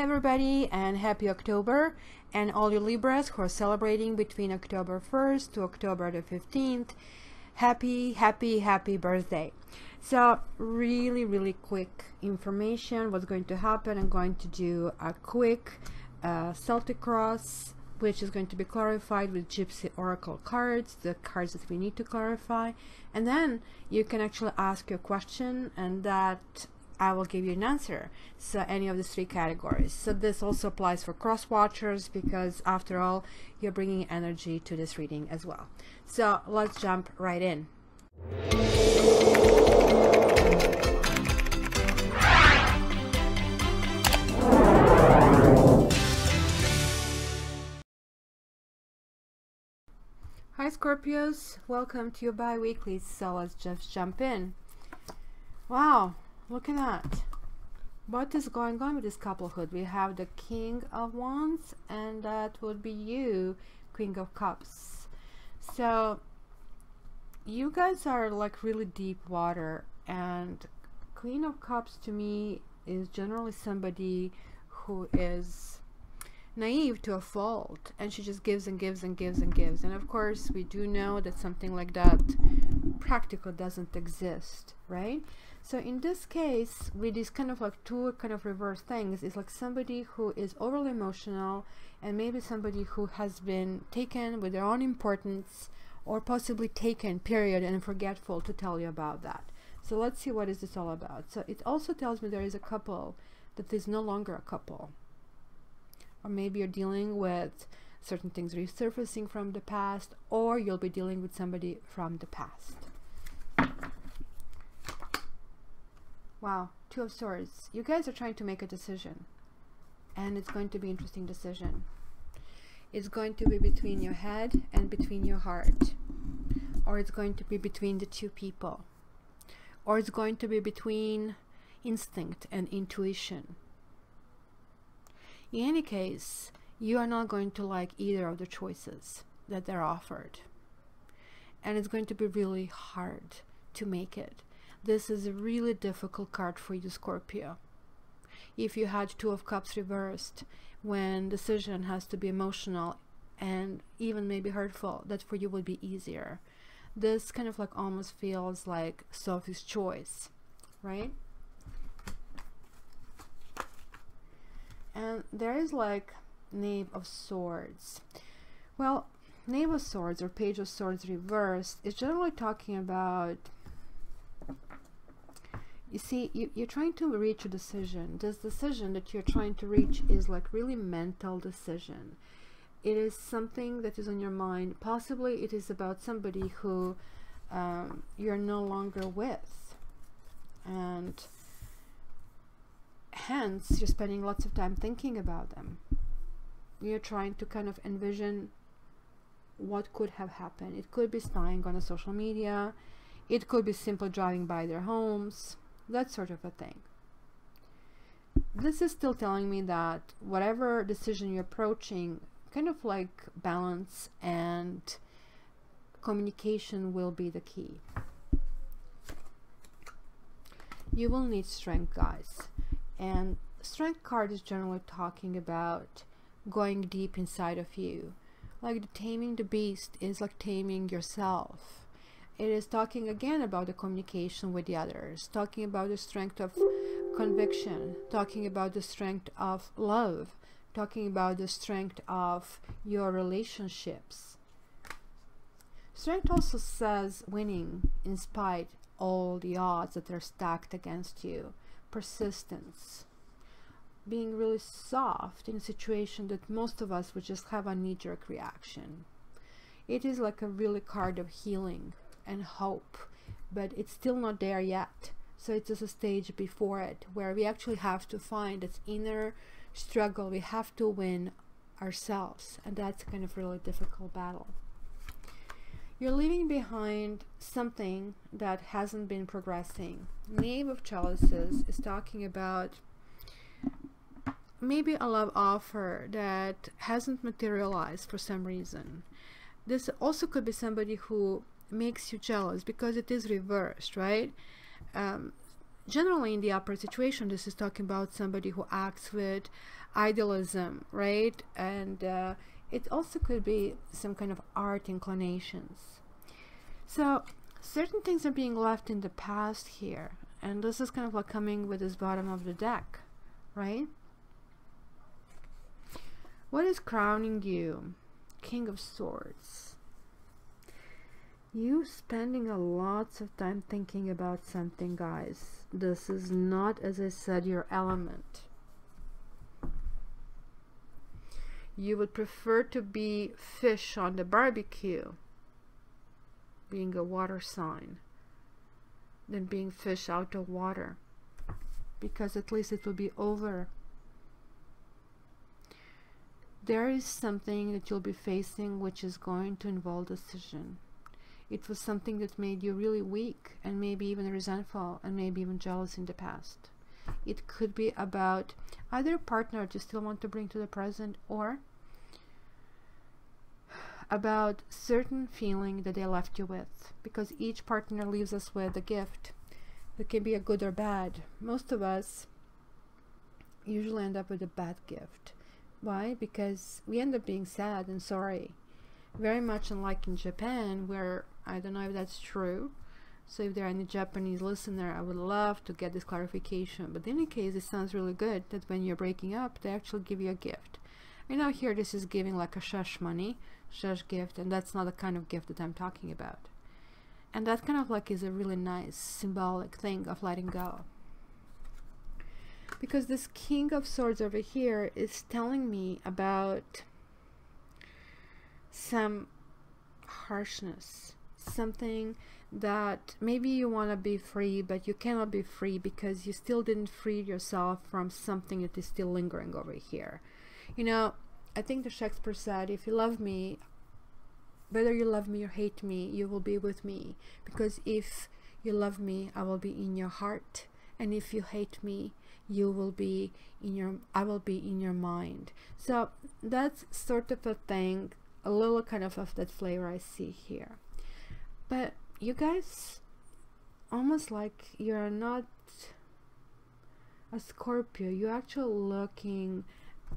everybody, and happy October, and all you Libras who are celebrating between October 1st to October the 15th. Happy birthday. So really quick information what's going to happen. I'm going to do a quick Celtic cross, which is going to be clarified with Gypsy Oracle cards, the cards that we need to clarify, and then you can actually ask your question and that I will give you an answer. So any of the three categories. So this also applies for cross watchers, because after all, you're bringing energy to this reading as well. So let's jump right in. Hi Scorpios, welcome to your bi-weekly. So let's just jump in. Wow, look at that. What is going on with this couplehood? We have the King of Wands, and that would be you, Queen of Cups. So you guys are like really deep water, and Queen of Cups to me is generally somebody who is naive to a fault, and she just gives and gives and gives and gives. And of course we do know that something like that practically doesn't exist, right? So in this case, with these kind of like two kind of reverse things, is like somebody who is overly emotional, and maybe somebody who has been taken with their own importance, or possibly taken period and forgetful to tell you about that. So let's see what is this all about. So it also tells me there is a couple that is no longer a couple, or maybe you're dealing with certain things resurfacing from the past, or you'll be dealing with somebody from the past. Wow, Two of Swords. You guys are trying to make a decision, and it's going to be an interesting decision. It's going to be between your head and between your heart, or it's going to be between the two people, or it's going to be between instinct and intuition. In any case, you are not going to like either of the choices that they're offered, and it's going to be really hard to make it. This is a really difficult card for you, Scorpio. If you had Two of Cups reversed, when decision has to be emotional and even maybe hurtful, that for you would be easier. This kind of like almost feels like Sophie's choice, right? And there is like Knave of Swords. Well, Knave of Swords or Page of Swords reversed is generally talking about, you see, you're trying to reach a decision. This decision that you're trying to reach is like really mental decision. It is something that is on your mind. Possibly it is about somebody who you're no longer with, and hence you're spending lots of time thinking about them. You're trying to kind of envision what could have happened. It could be spying on a social media, it could be simply driving by their homes, that sort of a thing. This is still telling me that whatever decision you're approaching, kind of like balance and communication will be the key. You will need strength, guys. And strength card is generally talking about going deep inside of you. Like the taming the beast is like taming yourself. It is talking again about the communication with the others, talking about the strength of conviction, talking about the strength of love, talking about the strength of your relationships. Strength also says winning in spite all the odds that are stacked against you. Persistence, being really soft in a situation that most of us would just have a knee-jerk reaction. It is like a really card of healing and hope, but it's still not there yet. So it's just a stage before it, where we actually have to find that inner struggle. We have to win ourselves, and that's kind of really difficult battle. You're leaving behind something that hasn't been progressing. Knave of Chalices is talking about maybe a love offer that hasn't materialized for some reason. This also could be somebody who makes you jealous because it is reversed, right? generally in the opera situation, this is talking about somebody who acts with idealism, right? And it also could be some kind of art inclinations. So certain things are being left in the past here, and this is kind of like coming with this bottom of the deck, right? What is crowning you? King of Swords. You spending a lot of time thinking about something, guys. This is not, as I said, your element. You would prefer to be fish on the barbecue, being a water sign, than being fish out of water, because at least it will be over. There is something that you'll be facing which is going to involve decision. It was something that made you really weak and maybe even resentful and maybe even jealous in the past. It could be about either a partner that you still want to bring to the present, or about certain feeling that they left you with, because each partner leaves us with a gift that can be a good or bad. Most of us usually end up with a bad gift. Why? Because we end up being sad and sorry. Very much unlike in Japan, where, I don't know if that's true, so if there are any Japanese listener, I would love to get this clarification. But in any case, it sounds really good that when you're breaking up, they actually give you a gift. I know here this is giving like a shush money, shush gift, and that's not the kind of gift that I'm talking about. And that kind of like is a really nice symbolic thing of letting go. Because this King of Swords over here is telling me about some harshness, something that maybe you want to be free, but you cannot be free because you still didn't free yourself from something that is still lingering over here. You know, I think the Shakespeare said, if you love me, whether you love me or hate me, you will be with me, because if you love me, I will be in your heart, and if you hate me, you will be in your, I will be in your mind. So that's sort of a thing, a little kind of that flavor I see here. But you guys, almost like you're not a Scorpio, you're actually looking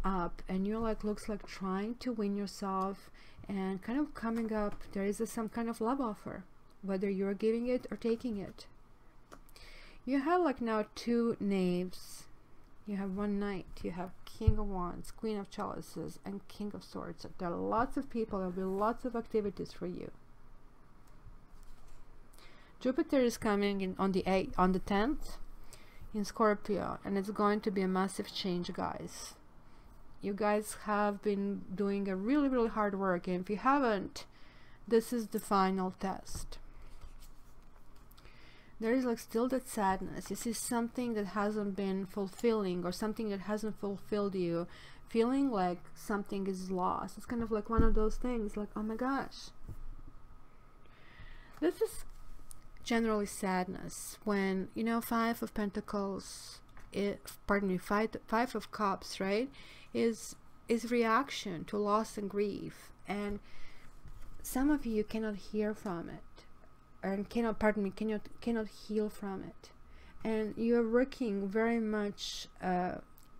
up, and you're like, looks like trying to win yourself and kind of coming up. There is some kind of love offer, whether you're giving it or taking it. You have like now two knaves, you have one knight, you have King of Wands, Queen of Chalices, and King of Swords. There are lots of people, there will be lots of activities for you. Jupiter is coming in on the 10th in Scorpio, and it's going to be a massive change, guys. You guys have been doing a really hard work, and if you haven't, this is the final test. There is like still that sadness. This is something that hasn't been fulfilling, or something that hasn't fulfilled you, feeling like something is lost. It's kind of like one of those things like, oh my gosh. This is generally sadness when, you know, Five of Pentacles, Five of Cups, right, is reaction to loss and grief, and some of you cannot hear from it, and cannot heal from it, and you're working very much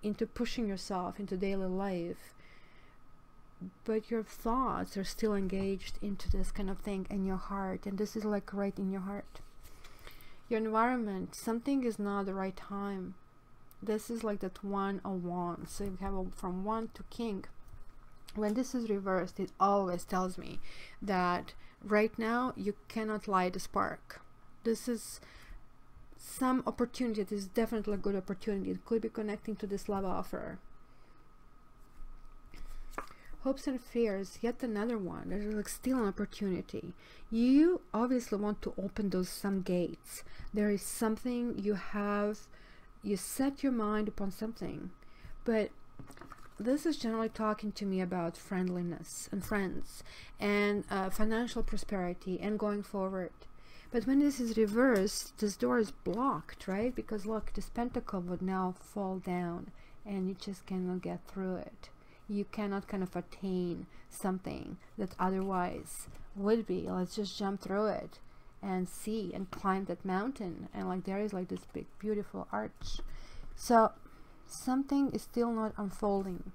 into pushing yourself into daily life, but your thoughts are still engaged into this kind of thing in your heart, and this is like right in your heart. Your environment, something is not the right time. This is like that One of Wands, so you have from Wand to King. When this is reversed, it always tells me that right now you cannot light the spark. This is some opportunity. This is definitely a good opportunity. It could be connecting to this love offer. Hopes and fears, yet another one. There's like still an opportunity. You obviously want to open those some gates. There is something you have, you set your mind upon something, but this is generally talking to me about friendliness and friends and financial prosperity and going forward. But when this is reversed, this door is blocked, right? Because look, this pentacle would now fall down and you just cannot get through it. You cannot kind of attain something that otherwise would be. Let's just jump through it. and see and climb that mountain, and like there is like this big beautiful arch. So something is still not unfolding.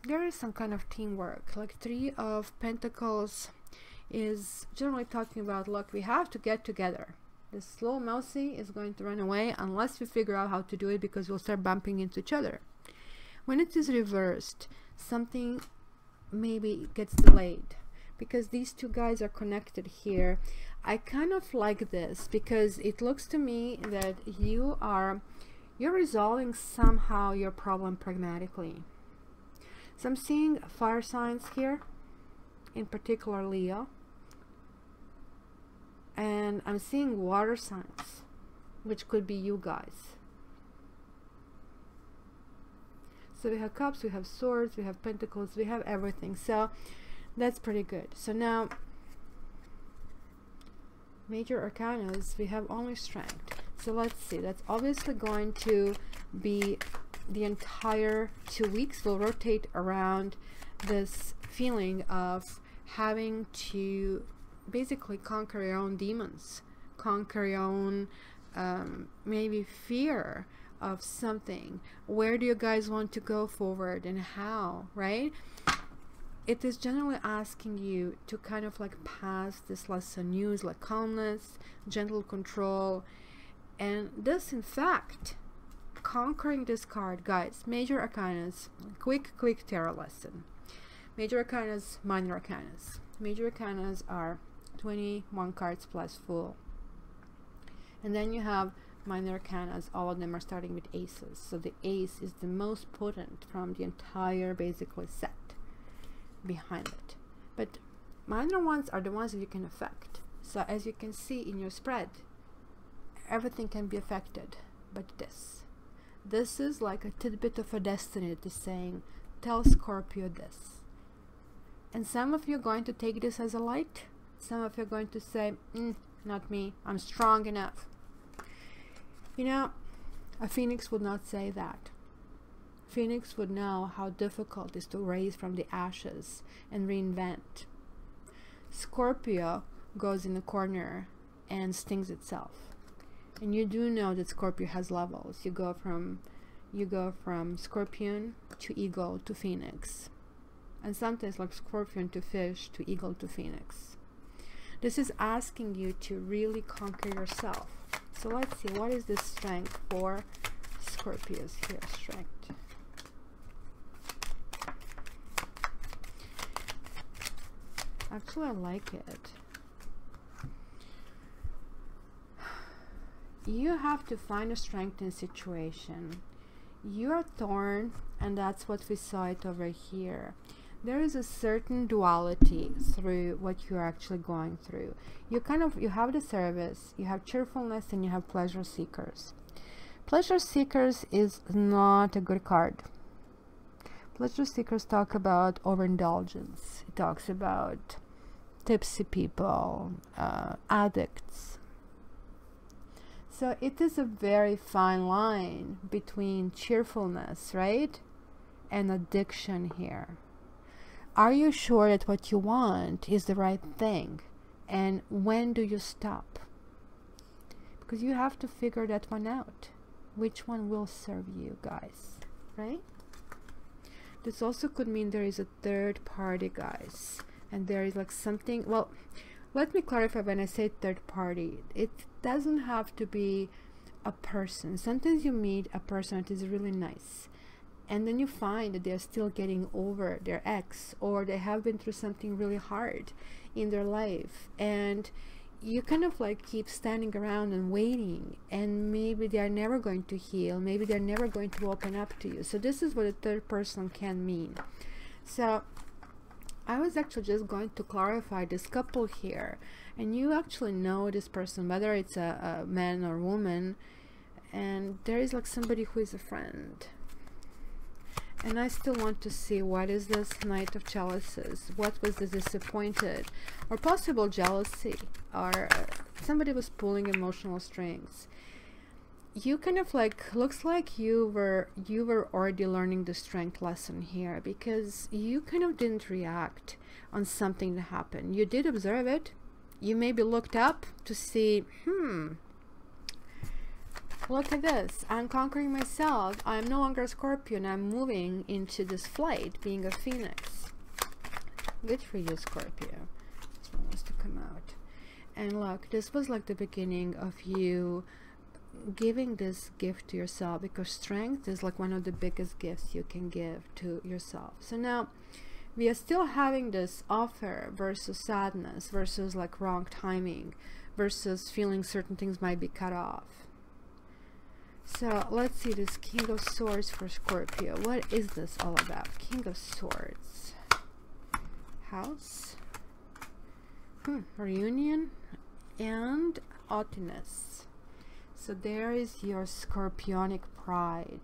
There is some kind of teamwork. Like Three of Pentacles is generally talking about, look, we have to get together. This slow mousy is going to run away unless we figure out how to do it, because we'll start bumping into each other. When it is reversed, something maybe gets delayed, because these two guys are connected here. I kind of like this because it looks to me that you're resolving somehow your problem pragmatically. So I'm seeing fire signs here, in particular Leo, and I'm seeing water signs, which could be you guys. So we have cups, we have swords, we have pentacles, we have everything. So that's pretty good. So now major arcanas, we have only strength. So let's see, that's obviously going to be the entire 2 weeks will rotate around this feeling of having to basically conquer your own demons, conquer your own maybe fear of something. Where do you guys want to go forward and how, right? It is generally asking you to kind of like pass this lesson, use like calmness, gentle control, and this, in fact, conquering this card, guys. Major arcanas, quick tarot lesson. Major arcanas, minor arcanas. Major arcanas are 21 cards plus full, and then you have minor arcanas. All of them are starting with aces, so the ace is the most potent from the entire basically set behind it. But minor ones are the ones that you can affect. So as you can see in your spread, everything can be affected, but this is like a tidbit of a destiny that is saying, tell Scorpio this. And some of you are going to take this as a light. Some of you are going to say, not me, I'm strong enough. You know, a phoenix would not say that. Phoenix would know how difficult it is to rise from the ashes and reinvent. Scorpio goes in the corner and stings itself. And you do know that Scorpio has levels. You go from Scorpion to Eagle to Phoenix. And sometimes like Scorpion to Fish to Eagle to Phoenix. This is asking you to really conquer yourself. So let's see, what is this strength for Scorpios here? Strength. Actually, I like it. You have to find a strength in a situation. You're thorn, and that's what we saw it over here. There is a certain duality through what you're actually going through. You have the service, you have cheerfulness, and you have pleasure seekers. Pleasure seekers is not a good card. Pleasure seekers talk about overindulgence. It talks about tipsy people, addicts. So it is a very fine line between cheerfulness, right, and addiction here. Are you sure that what you want is the right thing? And when do you stop? Because you have to figure that one out. Which one will serve you, guys, right? This also could mean there is a third party, guys. And there is like something, well, let me clarify. When I say third party, it doesn't have to be a person. Sometimes you meet a person that is really nice, and then you find that they're still getting over their ex, or they have been through something really hard in their life, and you kind of like keep standing around and waiting, and maybe they are never going to heal, maybe they're never going to open up to you. So this is what a third person can mean. So I was actually just going to clarify this couple here, and you actually know this person, whether it's a man or woman, and there is like somebody who is a friend. And I still want to see, what is this Knight of Chalices? What was the disappointed or possible jealousy, or somebody was pulling emotional strings. you kind of like, looks like you were already learning the strength lesson here, because you kind of didn't react on something that happened. You did observe it. You maybe looked up to see, look at this, I'm conquering myself, I'm no longer a Scorpio, and I'm moving into this flight, being a phoenix. Good for you, Scorpio. This one wants to come out. And look, this was like the beginning of you giving this gift to yourself, because strength is like one of the biggest gifts you can give to yourself. So now we are still having this offer versus sadness versus like wrong timing versus feeling certain things might be cut off. So let's see this King of Swords for Scorpio. What is this all about? King of Swords. House. Reunion and haughtiness. So there is your scorpionic pride.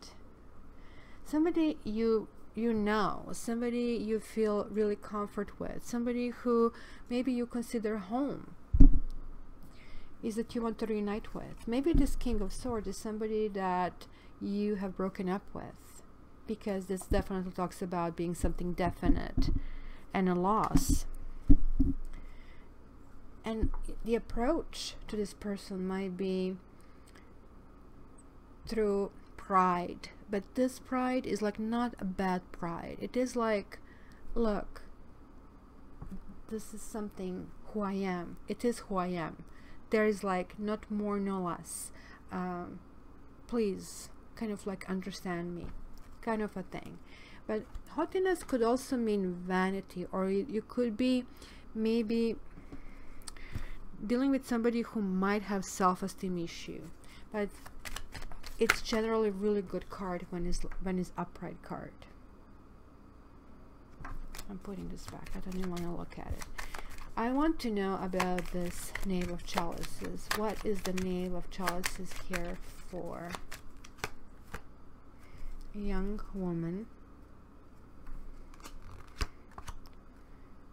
Somebody you know, somebody you feel really comfort with, somebody who maybe you consider home, is that you want to reunite with. Maybe this King of Swords is somebody that you have broken up with, because this definitely talks about being something definite and a loss. And the approach to this person might be through pride, but this pride is like not a bad pride. It is like, look, this is something who I am. It is who I am. There is like not more no less. Please kind of like understand me, kind of a thing. But haughtiness could also mean vanity, or you could be maybe dealing with somebody who might have self-esteem issue. But it's generally a really good card when it's upright card. I'm putting this back. I don't even want to look at it. I want to know about this Knave of Chalices. What is the Knave of Chalices here for? A young woman.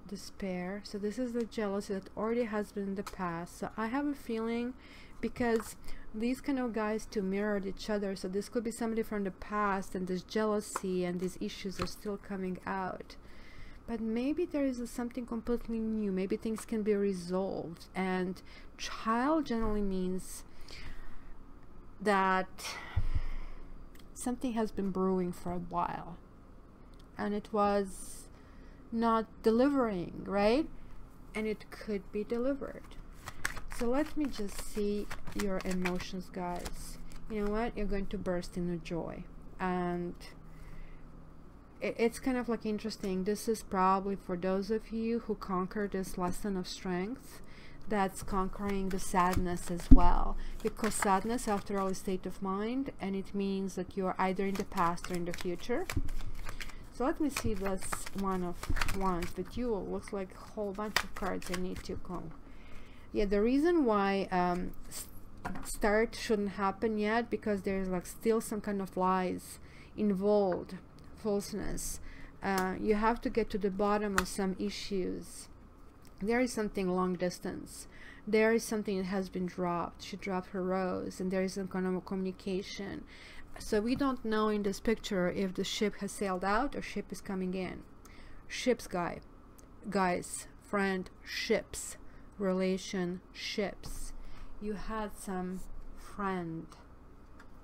Despair. So this is the jealousy that already has been in the past. So I have a feeling, because these kind of guys to mirror each other, so this could be somebody from the past, and this jealousy and these issues are still coming out. But maybe there is something completely new. Maybe things can be resolved. And child generally means that something has been brewing for a while, and it was not delivering, right? And it could be delivered. So let me just see your emotions, guys. You know what? You're going to burst into joy. And it's kind of like interesting. This is probably for those of you who conquer this lesson of strength, that's conquering the sadness as well. Because sadness, after all, is state of mind, and it means that you're either in the past or in the future. So let me see this One of Wands with you. Looks like a whole bunch of cards I need to go. Yeah, the reason why start shouldn't happen yet, because there's like still some kind of lies involved, falseness. You have to get to the bottom of some issues. There is something long distance. There is something that has been dropped. She dropped her rose, and there is some kind of communication. So we don't know in this picture if the ship has sailed out or ship is coming in. Ships, guys, friend, ships, relationships. You had some friend.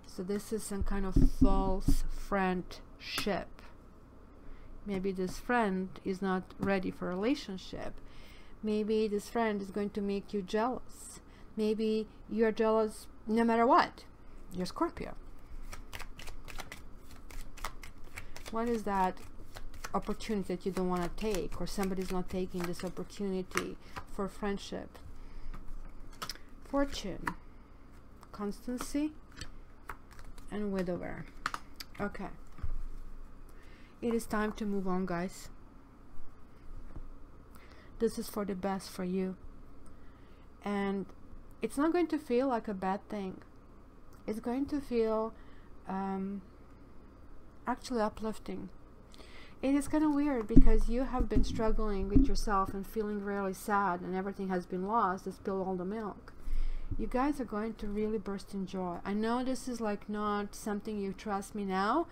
So this is some kind of false friendship. Maybe this friend is not ready for a relationship. Maybe this friend is going to make you jealous. Maybe you're jealous no matter what. You're Scorpio. What is that opportunity that you don't want to take, or somebody's not taking this opportunity for friendship? Fortune, constancy, and widower. Okay. It is time to move on, guys. This is for the best for you. And it's not going to feel like a bad thing. It's going to feel actually uplifting. It is kind of weird, because you have been struggling with yourself and feeling really sad, and everything has been lost. They spilled all the milk. You guys are going to really burst in joy. I know this is like not something you trust me now.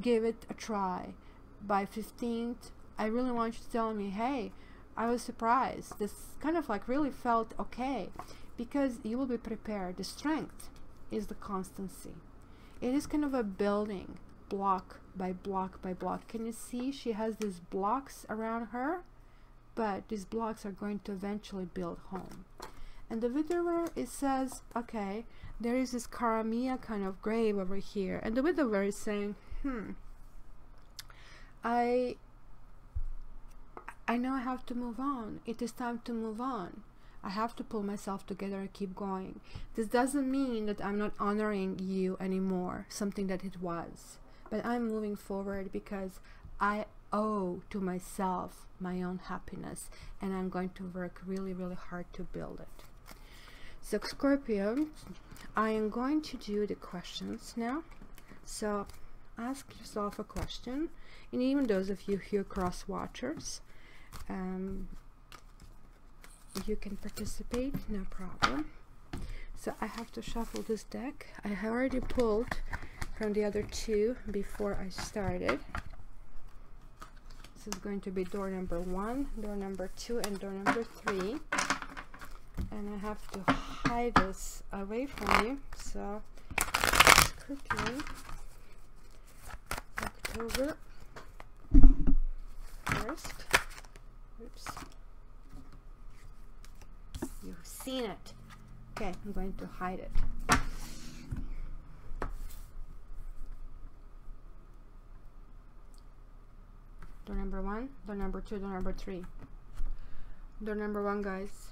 Give it a try. By 15th, I really want you to tell me, hey, I was surprised. This kind of like really felt okay, because you will be prepared. The strength is the constancy. It is kind of a building, block by block by block. Can you see she has these blocks around her? But these blocks are going to eventually build home. And the widower, it says, okay, there is this Karamia kind of grave over here. And the widower is saying, I know I have to move on. It is time to move on. I have to pull myself together and keep going. This doesn't mean that I'm not honoring you anymore, something that it was. But I'm moving forward because I owe to myself my own happiness, and I'm going to work really, really hard to build it. So Scorpio, I am going to do the questions now. So ask yourself a question, and even those of you who are cross watchers, you can participate, no problem. So I have to shuffle this deck. I have already pulled from the other two before I started. This is going to be door number 1, door number 2, and door number 3. And I have to hide this away from you. So quickly, October 1st. Oops. You've seen it. Okay, I'm going to hide it. Door number 1, door number 2, door number 3. Door number 1, guys.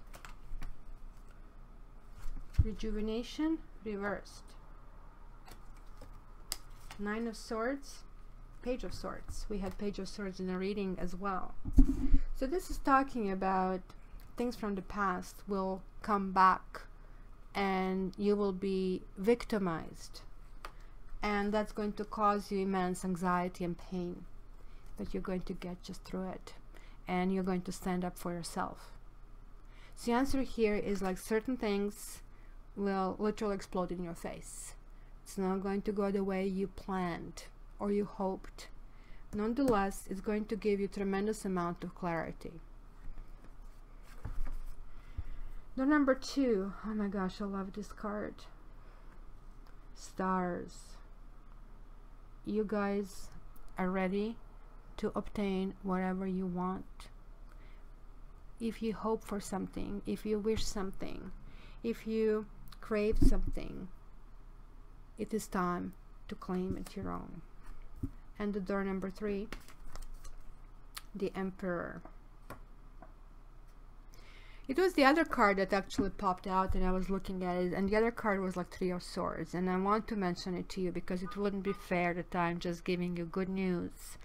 Rejuvenation reversed. 9 of Swords, Page of Swords. We had Page of Swords in a reading as well. So this is talking about things from the past will come back and you will be victimized, and that's going to cause you immense anxiety and pain, but you're going to get just through it, and you're going to stand up for yourself. So the answer here is like certain things will literally explode in your face. It's not going to go the way you planned or you hoped. Nonetheless, it's going to give you tremendous amount of clarity. Door number 2. Oh my gosh, I love this card. Stars. You guys are ready to obtain whatever you want. If you hope for something, if you wish something, if you crave something, it is time to claim it your own. And the door number 3, the Emperor. It was the other card that actually popped out, and I was looking at it, and the other card was like 3 of Swords, and I want to mention it to you because it wouldn't be fair that I'm just giving you good news.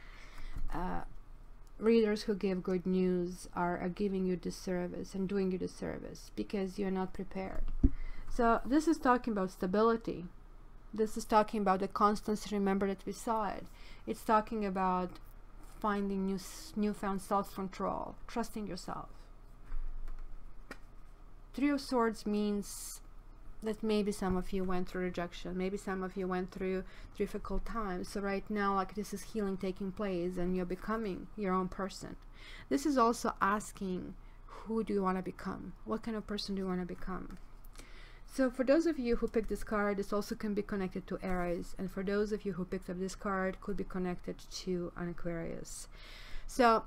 Readers who give good news are giving you disservice and doing you disservice because you're not prepared. So this is talking about stability. This is talking about the constancy. Remember that we saw it. It's talking about finding newfound self-control, trusting yourself. 3 of Swords means that maybe some of you went through rejection, maybe some of you went through difficult times. So right now, like, this is healing taking place and you're becoming your own person. This is also asking, who do you want to become? What kind of person do you want to become? So for those of you who picked this card, this also can be connected to Aries, and for those of you who picked up this card, could be connected to an Aquarius. So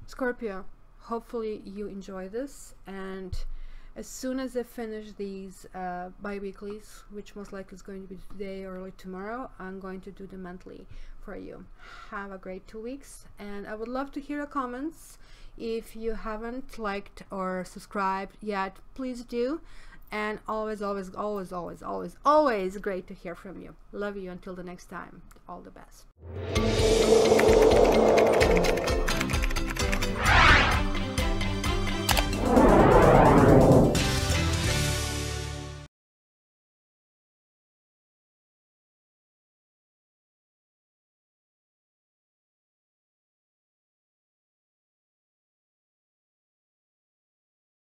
Scorpio, hopefully you enjoy this, and as soon as I finish these bi-weeklies, which most likely is going to be today or early tomorrow, I'm going to do the monthly for you. Have a great 2 weeks, and I would love to hear your comments. If you haven't liked or subscribed yet, please do. And always, always, always, always, always, always great to hear from you. Love you until the next time. All the best.